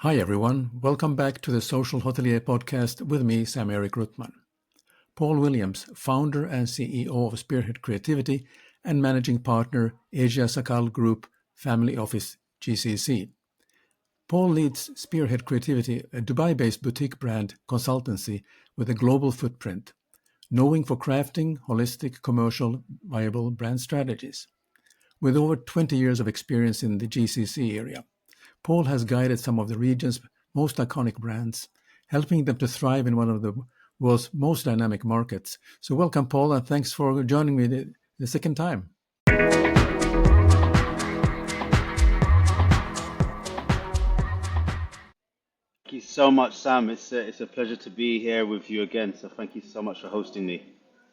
Hi everyone, welcome back to the Social Hotelier podcast with me, Sam Eric Ruttman. Paul Williams, founder and CEO of Spearhead Creativity and managing partner, Asia Sakal Group Family Office, GCC. Paul leads Spearhead Creativity, a Dubai-based boutique brand consultancy with a global footprint, knowing for crafting holistic, commercial, viable brand strategies. With over 20 years of experience in the GCC area, Paul has guided some of the region's most iconic brands, helping them to thrive in one of the world's most dynamic markets. So welcome, Paul, and thanks for joining me the second time. Thank you so much, Sam. It's a pleasure to be here with you again. So thank you so much for hosting me.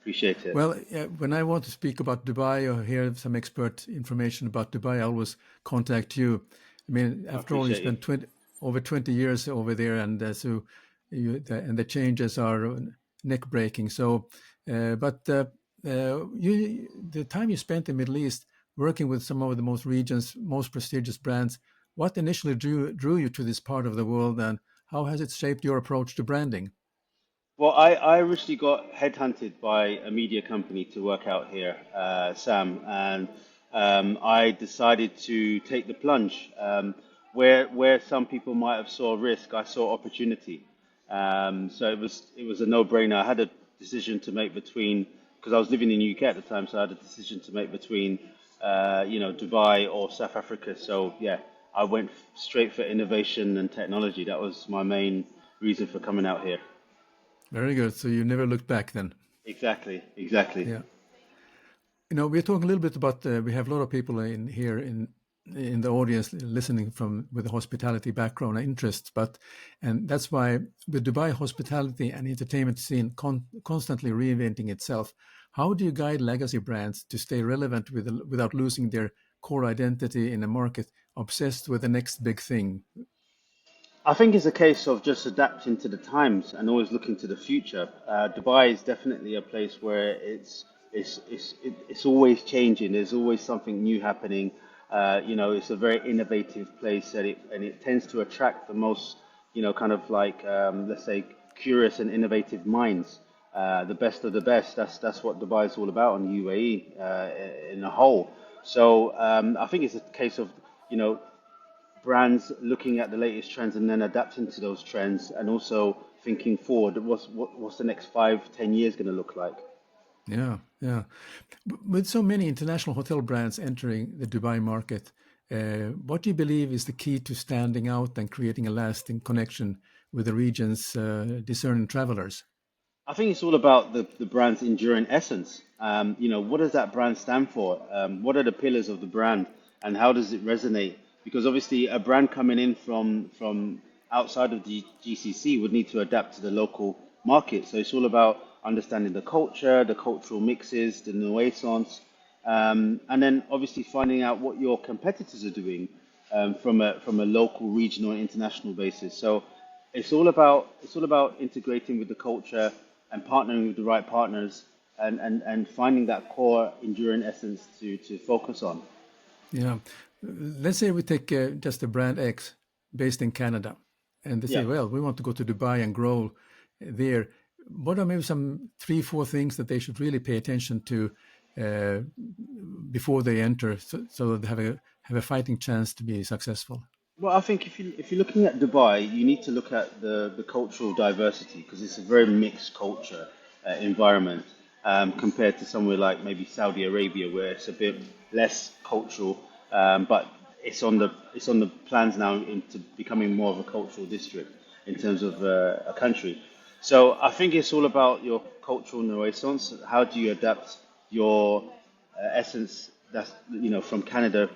Appreciate it. Well, when I want to speak about Dubai or hear some expert information about Dubai, I always contact you. I mean, I after all, you appreciate spent over 20 years over there, and and the changes are neck breaking. So, the time you spent in the Middle East working with some of the most prestigious brands, what initially drew you to this part of the world, and how has it shaped your approach to branding? Well, I originally got headhunted by a media company to work out here, Sam, and I decided to take the plunge. Where some people might have saw risk, I saw opportunity. So it was a no-brainer. I had a decision to make between because I was living in the UK at the time, so I had a decision to make between Dubai or South Africa. So yeah, I went straight for innovation and technology. That was my main reason for coming out here. Very good. So you never looked back then. Exactly, exactly. Yeah. We're talking a little bit about. We have a lot of people in here in the audience listening from with a hospitality background and interests, and that's why the Dubai hospitality and entertainment scene constantly reinventing itself. How do you guide legacy brands to stay relevant without losing their core identity in a market obsessed with the next big thing? I think it's a case of just adapting to the times and always looking to the future. Dubai is definitely a place where it's always changing. There's always something new happening. It's a very innovative place, and it tends to attract the most, kind of like let's say curious and innovative minds. The best of the best. That's what Dubai is all about, and UAE in a whole. So I think it's a case of you know brands looking at the latest trends and then adapting to those trends, and also thinking forward. What's the next 5, 10 years going to look like? Yeah, yeah. With so many international hotel brands entering the Dubai market, what do you believe is the key to standing out and creating a lasting connection with the region's discerning travelers? I think it's all about the brand's enduring essence. What does that brand stand for? What are the pillars of the brand, and how does it resonate? Because obviously, a brand coming in from outside of the GCC would need to adapt to the local market. So it's all about understanding the culture, the cultural mixes, the nuisance, and then obviously finding out what your competitors are doing from a local, regional, and international basis. So it's all about integrating with the culture and partnering with the right partners, and finding that core enduring essence to focus on. Yeah. Let's say we take just a brand X based in Canada, and they say, Yeah. well, we want to go to Dubai and grow there. What are maybe some three, four things that they should really pay attention to uh, before they enter, so that they have a fighting chance to be successful? Well, I think if you're looking at Dubai, you need to look at the cultural diversity, because it's a very mixed culture environment, compared to somewhere like maybe Saudi Arabia, where it's a bit less cultural, but it's on the plans now into becoming more of a cultural district in terms of a country. So I think it's all about your cultural nuisance. How do you adapt your essence that's from Canada,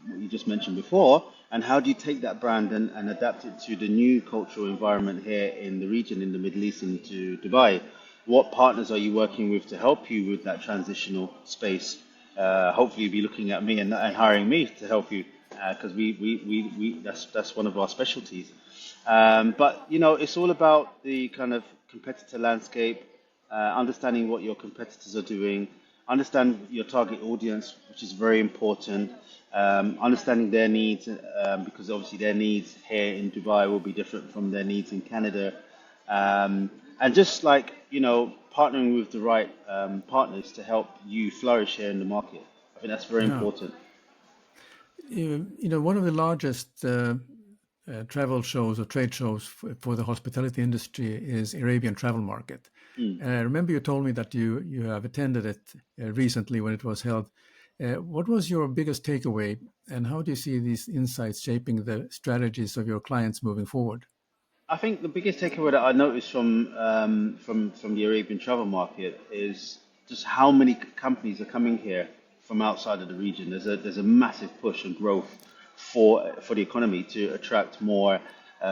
what you just mentioned before, and how do you take that brand and adapt it to the new cultural environment here in the region, in the Middle East, into Dubai? What partners are you working with to help you with that transitional space? Hopefully, you'll be looking at me and hiring me to help you, because we that's one of our specialties. But it's all about the kind of competitor landscape, understanding what your competitors are doing, understand your target audience, which is very important. Understanding their needs, because obviously their needs here in Dubai will be different from their needs in Canada. And just like, partnering with the right partners to help you flourish here in the market. I think that's very Yeah. important. One of the largest travel shows or trade shows for the hospitality industry is Arabian Travel Market. Mm. And I remember you told me that you have attended it recently when it was held. What was your biggest takeaway, and how do you see these insights shaping the strategies of your clients moving forward? I think the biggest takeaway that I noticed from the Arabian travel market is just how many companies are coming here from outside of the region. There's a massive push and growth for the economy to attract more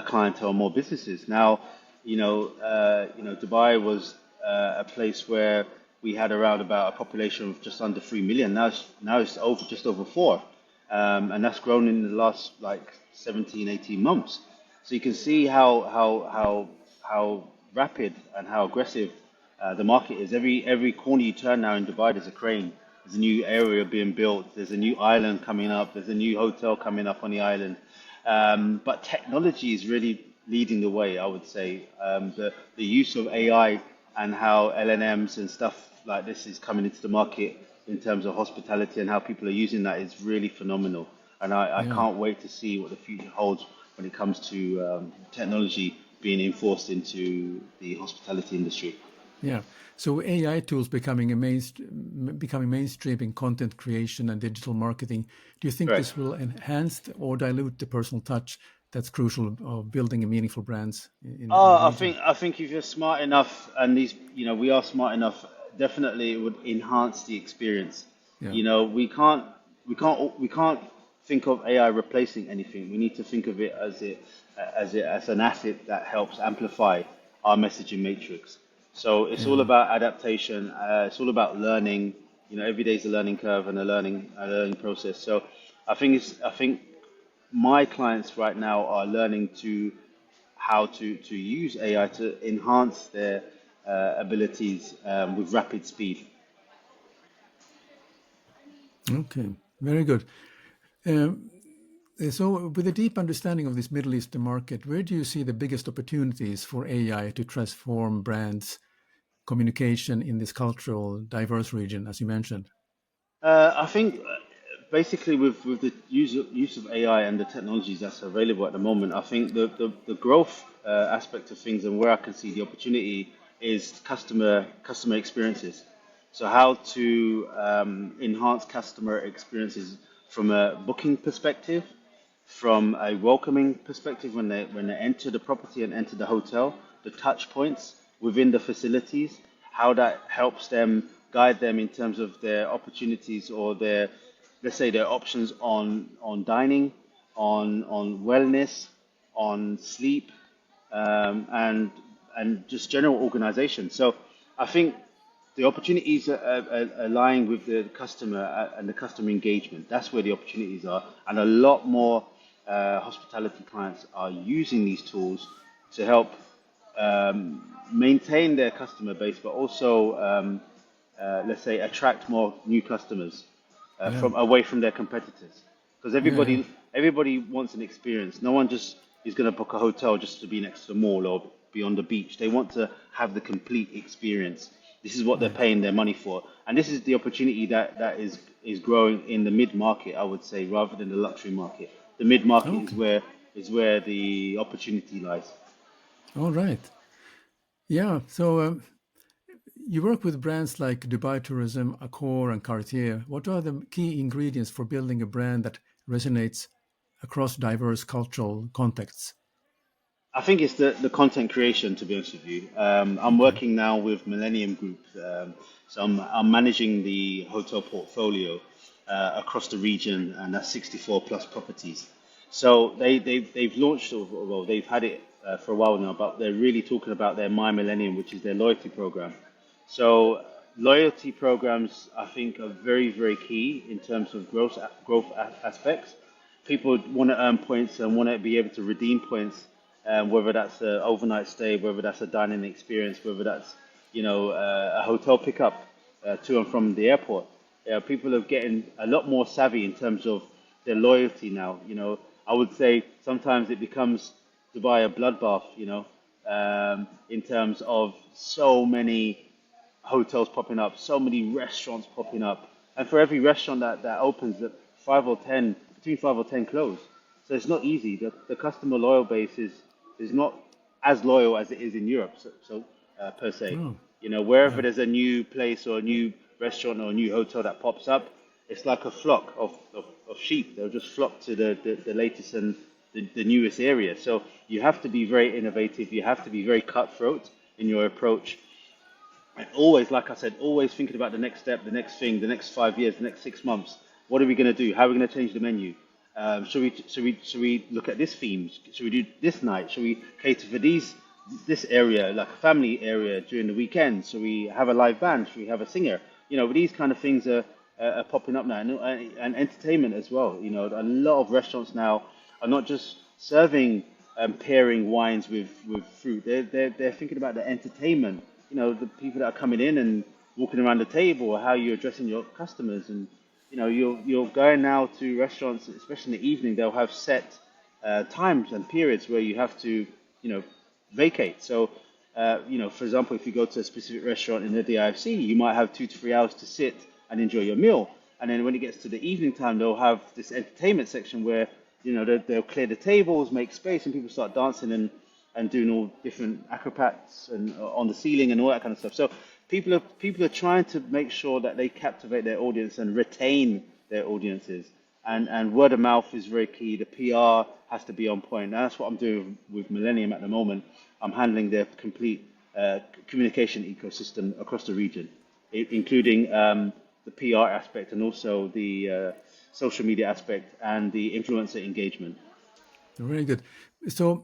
clientele, more businesses. Now, Dubai was a place where we had around about a population of just under 3 million. Now it's over just over four, and that's grown in the last like 17, 18 months. So you can see how rapid and how aggressive the market is. Every corner you turn now in Dubai, there's a crane. There's a new area being built. There's a new island coming up. There's a new hotel coming up on the island. But technology is really leading the way, I would say. The use of AI and how LNMs and stuff like this is coming into the market in terms of hospitality and how people are using that is really phenomenal. And I Yeah. can't wait to see what the future holds when it comes to technology being enforced into the hospitality industry. Yeah. So AI tools becoming mainstream in content creation and digital marketing. Do you think Correct. this will enhance or dilute the personal touch that's crucial of building a meaningful brands in the Oh, I region? think I think if you're smart enough, and we are smart enough, definitely it would enhance the experience. Yeah. We can't think of AI replacing anything. We need to think of it as an asset that helps amplify our messaging matrix. So it's all Yeah. about adaptation. It's all about learning. Every day is a learning curve and a learning process. So I think my clients right now are learning how to use AI to enhance their abilities with rapid speed. Okay. Very good. Um, so, with a deep understanding of this Middle Eastern market, where do you see the biggest opportunities for AI to transform brands communication in this cultural diverse region, as you mentioned? I think basically with the use of AI and the technologies that's available at the moment, I think the growth aspect of things and where I can see the opportunity is customer experiences. So how to enhance customer experiences from a booking perspective, from a welcoming perspective when they enter the property and enter the hotel, the touch points within the facilities, how that helps them guide them in terms of their opportunities or their, let's say, their options on dining, on wellness, on sleep, and just general organization. So I think the opportunities are lying with the customer and the customer engagement. That's where the opportunities are, and a lot more hospitality clients are using these tools to help maintain their customer base, but also let's say attract more new customers Yeah. from away from their competitors. Because Yeah. Yeah. everybody wants an experience. No one just is going to book a hotel just to be next to the mall or be on the beach. They want to have the complete experience. This is what they're Right. paying their money for, and this is the opportunity that is growing in the mid market, I would say, rather than the luxury market. The mid market is Okay. where the opportunity lies. All right. Yeah. So you work with brands like Dubai Tourism, Accor, and Cartier. What are the key ingredients for building a brand that resonates across diverse cultural contexts? I think it's the content creation, to be honest with you. I'm Okay. working now with Millennium Group, so I'm managing the hotel portfolio across the region, and that's 64 plus properties. So they've launched, well, they've had it for a while now, but they're really talking about their My Millennium, which is their loyalty program. So loyalty programs, I think, are very, very key in terms of growth aspects. People want to earn points and want to be able to redeem points, whether that's an overnight stay, whether that's a dining experience, whether that's a hotel pickup, to and from the airport. People are getting a lot more savvy in terms of their loyalty now. I would say sometimes it becomes Dubai a bloodbath. In terms of so many hotels popping up, so many restaurants popping up, and for every restaurant that opens, that between 5 or 10 close. So it's not easy. The customer loyal base is not as loyal as it is in Europe. Per se, Oh, wherever yeah. there's a new place or a new restaurant or a new hotel that pops up, it's like a flock of sheep. They'll just flock to the latest and the newest area. So you have to be very innovative. You have to be very cutthroat in your approach. And always, like I said, always thinking about the next step, the next thing, the next 5 years, the next 6 months. What are we going to do? How are we going to change the menu? Should we look at this theme? Should we do this night? Should we cater for this area, like a family area during the weekend? Should we have a live band? Should we have a singer? These kind of things are popping up now, and entertainment as well. A lot of restaurants now are not just serving pairing wines with fruit. They're thinking about the entertainment. The people that are coming in and walking around the table, or how you're addressing your customers, and you're going now to restaurants, especially in the evening. They'll have set times and periods where you have to, vacate. So, for example, if you go to a specific restaurant in the DIFC, you might have 2 to 3 hours to sit and enjoy your meal. And then when it gets to the evening time, they'll have this entertainment section where, they'll clear the tables, make space, and people start dancing and doing all different acrobats and on the ceiling and all that kind of stuff. So people are trying to make sure that they captivate their audience and retain their audiences. And word of mouth is very key. The PR has to be on point. And that's what I'm doing with Millennium at the moment. I'm handling their complete communication ecosystem across the region, including the PR aspect and also the social media aspect and the influencer engagement. Very good. So,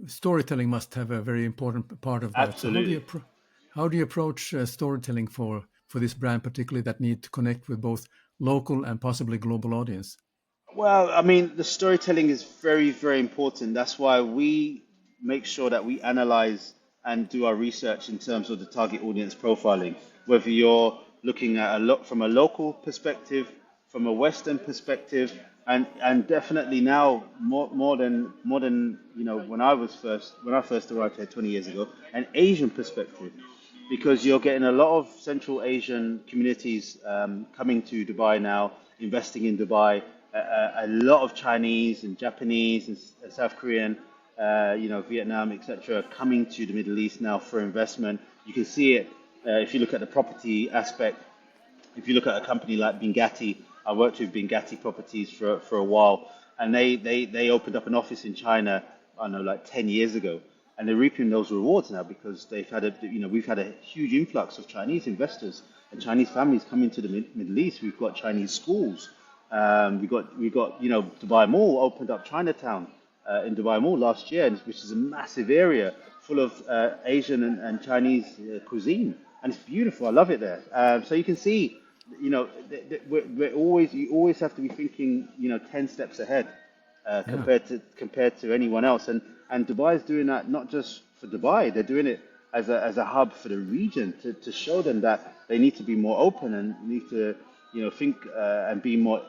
storytelling must have a very important part of that. So, Absolutely. how do you approach storytelling for this brand, particularly that need to connect with both local and possibly global audience? Well, I mean, the storytelling is very, very important. That's why we make sure that we analyze and do our research in terms of the target audience profiling. Whether you're looking at from a local perspective, from a Western perspective, and definitely now more than when I first arrived here 20 years ago, an Asian perspective, because you're getting a lot of Central Asian communities coming to Dubai now, investing in Dubai. A lot of Chinese and Japanese and South Korean, Vietnam, etc., coming to the Middle East now for investment. You can see it if you look at the property aspect. If you look at a company like Bingati, I worked with Bingati Properties for a while, and they opened up an office in China, I don't know, like 10 years ago, and they're reaping those rewards now because we've had a huge influx of Chinese investors and Chinese families coming to the Middle East. We've got Chinese schools. We got Dubai Mall opened up Chinatown in Dubai Mall last year, which is a massive area full of Asian and Chinese cuisine, and it's beautiful. I love it there. So you can see, you always have to be thinking, 10 steps ahead Yeah. compared to anyone else. And Dubai is doing that not just for Dubai; they're doing it as a hub for the region to show them that they need to be more open and need to think and be more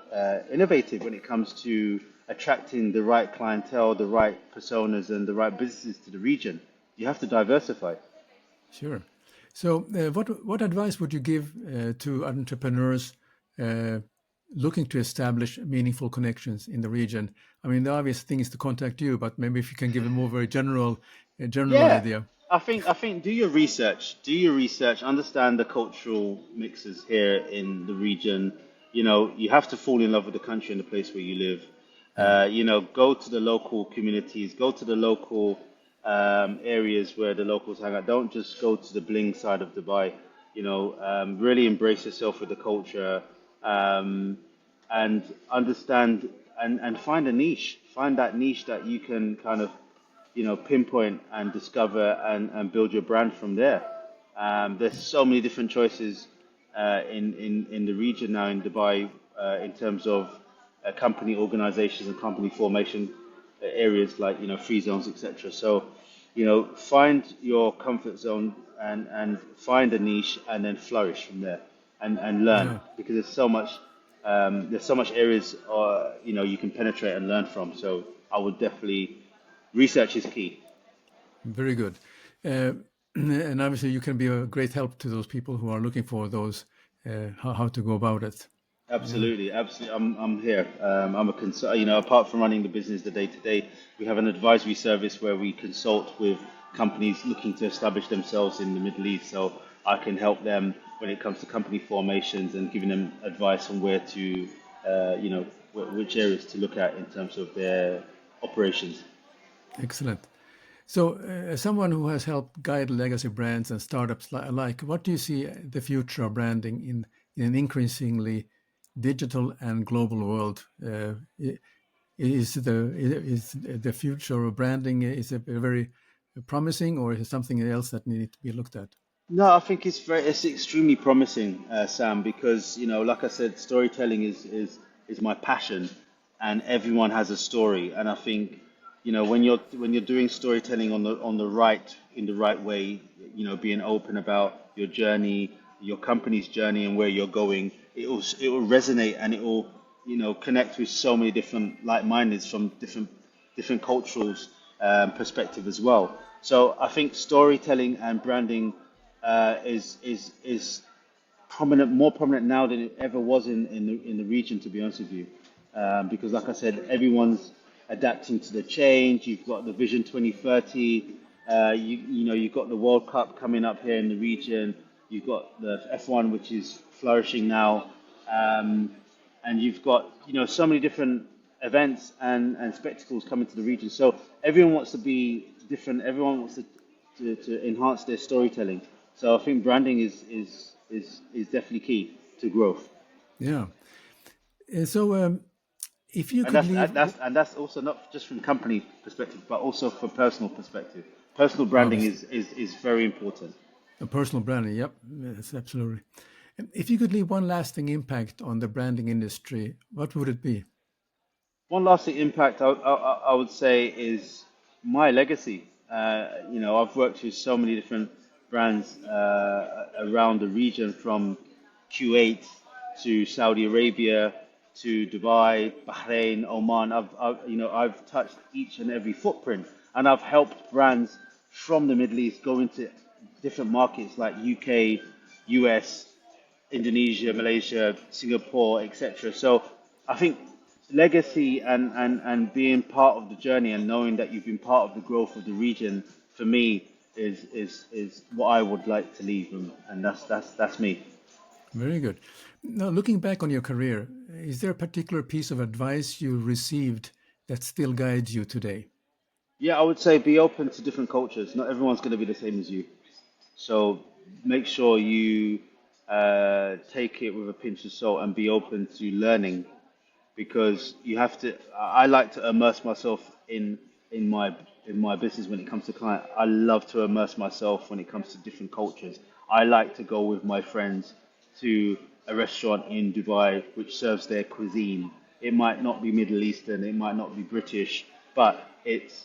innovative when it comes to attracting the right clientele, the right personas, and the right businesses to the region. You have to diversify. Sure. So, what advice would you give to entrepreneurs uh, looking to establish meaningful connections in the region? I mean, the obvious thing is to contact you, but maybe if you can give a more very general Yeah, idea. I think do your research. Do your research. Understand the cultural mixes here in the region. You have to fall in love with the country and the place where you live. Yeah, Go to the local communities. Go to the local areas where the locals hang out. Don't just go to the bling side of Dubai. Really embrace yourself with the culture, and understand and find a niche. Find that niche that you can kind of pinpoint and discover and build your brand from there. There's so many different choices in the region now in Dubai in terms of company organizations and company formation areas like free zones, etc. So find your comfort zone, and find a niche and then flourish from there and learn Yeah, because there's so much areas you can penetrate and learn from. So I would definitely research is key. very good. Uh, and obviously, you can be a great help to those people who are looking for those how to go about it. Yeah, Absolutely, absolutely. I'm here. I'm a apart from running the business the day to day, we have an advisory service where we consult with companies looking to establish themselves in the Middle East. So I can help them when it comes to company formations and giving them advice on where to, which areas to look at in terms of their operations. excellent. So, as someone who has helped guide legacy brands and startups alike, what do you see the future of branding in an increasingly digital and global world? Is the future of branding is it very promising, or is it something else that needs to be looked at? No, I think it's extremely promising, Sam, because like I said, storytelling is my passion, and everyone has a story. And I think when you're doing storytelling in the right way, being open about your journey, your company's journey, and where you're going, it will resonate and it will connect with so many different like-mindeds from different cultural perspective as well. So I think storytelling and branding is prominent, more prominent now than it ever was in the region. To be honest with you, because like I said, everyone's adapting to the change. You've got the Vision 2030. You've got the World Cup coming up here in the region. You've got the F1, which is flourishing now. And you've got so many different events and spectacles coming to the region. So everyone wants to be different. Everyone wants to enhance their storytelling. So I think branding is definitely key to growth. Yeah. So, if you And could that's leave, and that's and that's also not just from company perspective, but also from personal perspective. Personal branding obviously, is very important. a personal branding, yep, yes, absolutely. And if you could leave one lasting impact on the branding industry, what would it be? One lasting impact I would say is my legacy. I've worked with so many different brands around the region, from Kuwait to Saudi Arabia to Dubai, Bahrain, Oman. I've touched each and every footprint, and I've helped brands from the Middle East go into different markets like UK, US, Indonesia, Malaysia, Singapore, etc. So I think legacy and being part of the journey and knowing that you've been part of the growth of the region for me is what I would like to leave, and that's me. Very good. Now, looking back on your career, is there a particular piece of advice you received that still guides you today? Yeah, I would say be open to different cultures. Not everyone's going to be the same as you. So make sure you take it with a pinch of salt and be open to learning, because you have to. I like to immerse myself in my in my business when it comes to client. I love to immerse myself when it comes to different cultures. I like to go with my friends to a restaurant in Dubai which serves their cuisine. It might not be Middle Eastern, it might not be British, but it's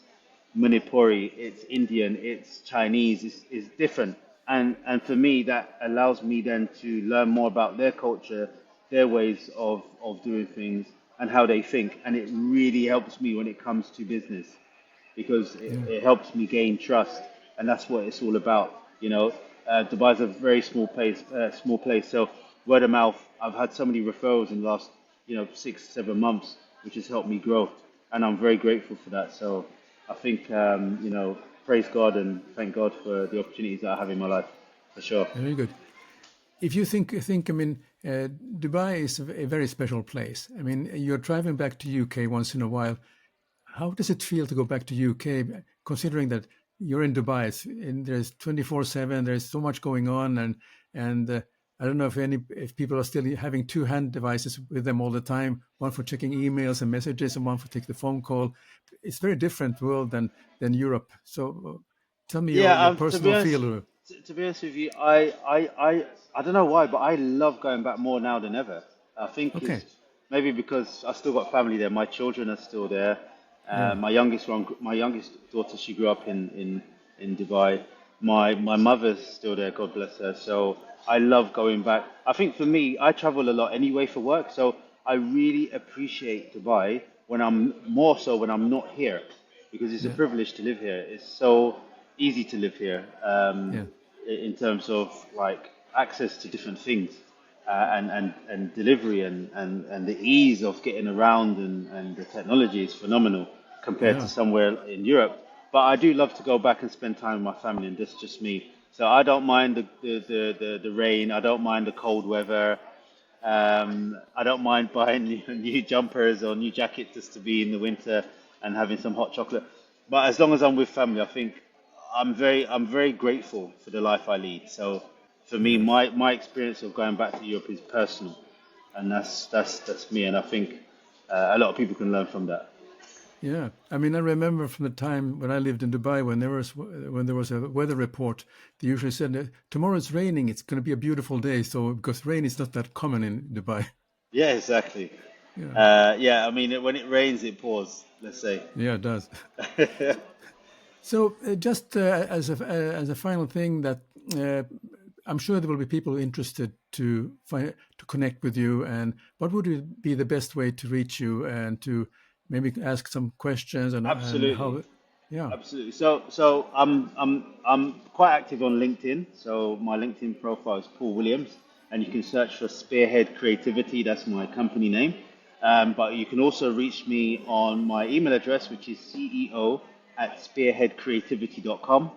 Manipuri, it's Indian, it's Chinese, it's different. And for me, that allows me then to learn more about their culture, their ways of doing things, and how they think. And it really helps me when it comes to business, because Yeah. it helps me gain trust, and that's what it's all about. Dubai is a very small place. So word of mouth, I've had so many referrals in the last 6 7 months, which has helped me grow, and I'm very grateful for that. So I think praise God and thank God for the opportunities that I have in my life, for sure. Very good. If you think, I mean, Dubai is a very special place. I mean, you're driving back to UK once in a while. How does it feel to go back to UK, considering that you're in Dubai and there's 24/7, there's so much going on, and I don't know if people are still having two hand devices with them all the time, one for checking emails and messages, and one for taking the phone call. It's a very different world than Europe. So tell me your Yeah, to be personal honest, feel. to be honest with you, I don't know why, but I love going back more now than ever. I think Okay, it's maybe because I still got family there. My children are still there. yeah, My youngest daughter, she grew up in Dubai. My mother's still there, God bless her. So I love going back. I think for me, I travel a lot anyway for work, so I really appreciate Dubai when I'm more so when I'm not here, because it's a Yeah, privilege to live here. It's so easy to live here, yeah, in terms of like access to different things, and delivery, and the ease of getting around, and the technology is phenomenal compared to yeah, somewhere in Europe. But I do love to go back and spend time with my family, and that's just me. So I don't mind the rain. I don't mind the cold weather. I don't mind buying new jumpers or new jackets just to be in the winter and having some hot chocolate. But as long as I'm with family, I think I'm very grateful for the life I lead. So for me, yes. my experience of going back to Europe is personal, and that's me. And I think a lot of people can learn from that. Yeah, I mean, I remember from the time when I lived in Dubai, when there was a weather report, they usually said, tomorrow it's raining. It's going to be a beautiful day. So because rain is not that common in Dubai. Yeah, exactly. Yeah, Yeah, I mean, when it rains, it pours. Let's say. yeah, it does. So just as a final thing, that uh, I'm sure there will be people interested to connect with you. And what would be the best way to reach you and to maybe ask some questions and Absolutely. how? Yeah. Absolutely. So I'm quite active on LinkedIn. So my LinkedIn profile is Paul Williams, and you can search for Spearhead Creativity. That's my company name. But you can also reach me on my email address, which is ceo@spearheadcreativity.com.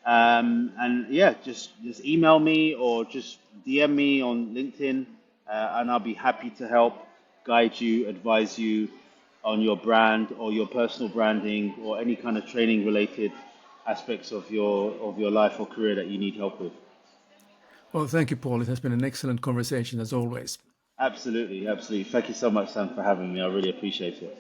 And yeah, just email me or just DM me on LinkedIn, and I'll be happy to help guide you, advise you on your brand or your personal branding or any kind of training related aspects of your life or career that you need help with. Well, thank you, Paul. It has been an excellent conversation as always. Absolutely, absolutely. Thank you so much, Sam, for having me. I really appreciate it.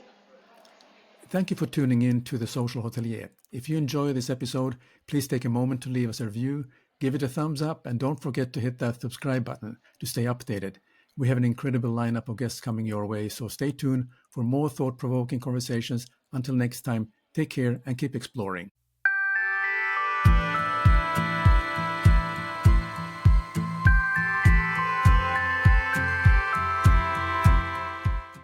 Thank you for tuning in to the Social Hotelier. If you enjoy this episode, please take a moment to leave us a review, give it a thumbs up, and don't forget to hit that subscribe button to stay updated. We have an incredible lineup of guests coming your way, so stay tuned for more thought provoking conversations. Until next time, take care and keep exploring.